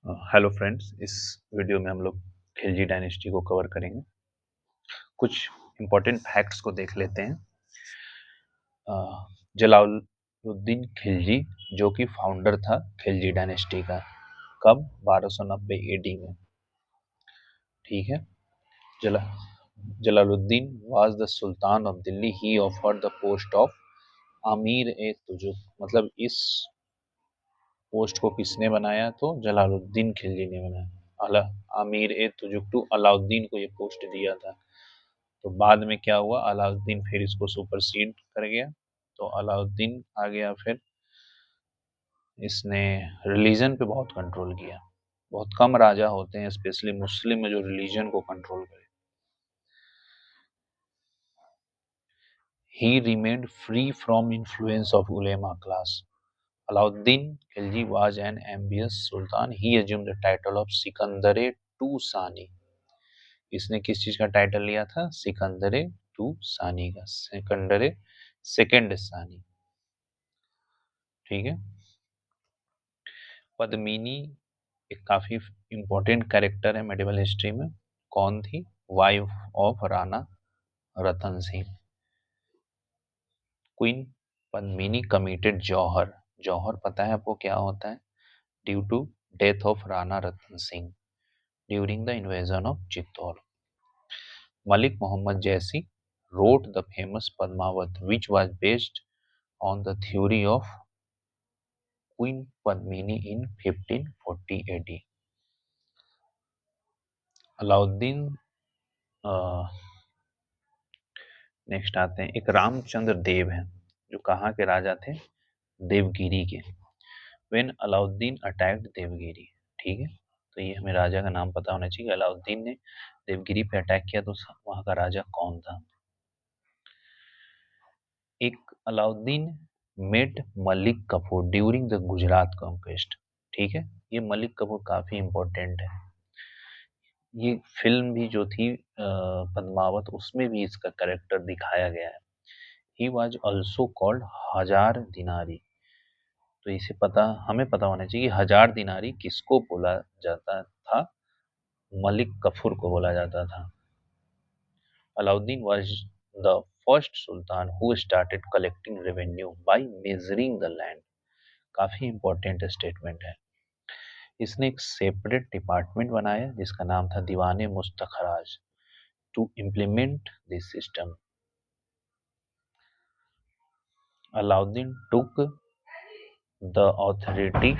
Hello friends, इस video में हम लोग खिलजी डायनेस्टी को कवर करेंगे। कुछ इम्पोर्टेंट फैक्ट्स को देख लेते हैं। जलालुद्दीन खिलजी, जो कि फाउंडर था खिलजी डायनेस्टी का, कब? 1290 एडी में। ठीक है। जला Jalaluddin was the sultan of Delhi. He offered the post of अमीर ए तुजुक। मतलब इस पोस्ट को किसने बनाया? तो जलालुद्दीन खिलजी ने बनाया। अमीर ए तुजुक अलाउद्दीन को ये पोस्ट दिया था। तो बाद में क्या हुआ? अलाउद्दीन फिर इसको सुपरसीड कर गया। तो अलाउद्दीन आ गया, फिर इसने रिलीजन पे बहुत कंट्रोल किया। बहुत कम राजा होते हैं स्पेशली मुस्लिम में जो रिलीजन को कंट्रोल करे। He remained free from influence of उलेमा class. Alauddin Khilji was an ambitious sultan. He assumed the title of सिकंदरे टू सानी। इसने किस चीज का टाइटल लिया था? सिकंदरे टू सानी का, सिकंदरे सेकंड सानी। ठीक है। पद्मिनी एक काफी इंपॉर्टेंट कैरेक्टर है मेडिवल हिस्ट्री में। कौन थी? Wife of Rana Ratan Singh. Queen Padmini committed jauhar. जौहर पता है आपको क्या होता है? Due to death of Rana Ratan Singh during the invasion of Chittor. Malik Muhammad Jaisi wrote the famous Padmavat, which was based on the theory of Queen Padmini in 1540 AD. Alauddin next आते हैं। एक रामचंद्र देव है जो कहाँ के राजा थे? देवगिरी के। When Alauddin attacked Devagiri. ठीक है। तो ये हमें राजा का नाम पता होना चाहिए। अलाउद्दीन ने देवगिरी पे अटैक किया तो वहां का राजा कौन था? एक Alauddin met Malik Kafur during the Gujarat conquest. ठीक है। ये मलिक कफूर काफी इंपॉर्टेंट है। ये फिल्म भी जो थी पद्मावत, उसमें भी इसका कैरेक्टर दिखाया गया है। ही वॉज ऑल्सो कॉल्ड हजार दिनारी। तो इसे हमें पता होना चाहिए हजार दिनारी किसको बोला जाता था? मलिक कफूर को बोला जाता था। Alauddin was the first sultan who started collecting revenue by measuring the land. काफी इंपॉर्टेंट स्टेटमेंट है। इसने एक सेपरेट डिपार्टमेंट बनाया जिसका नाम था दीवाने मुस्तखराज to implement this system. Alauddin took the authority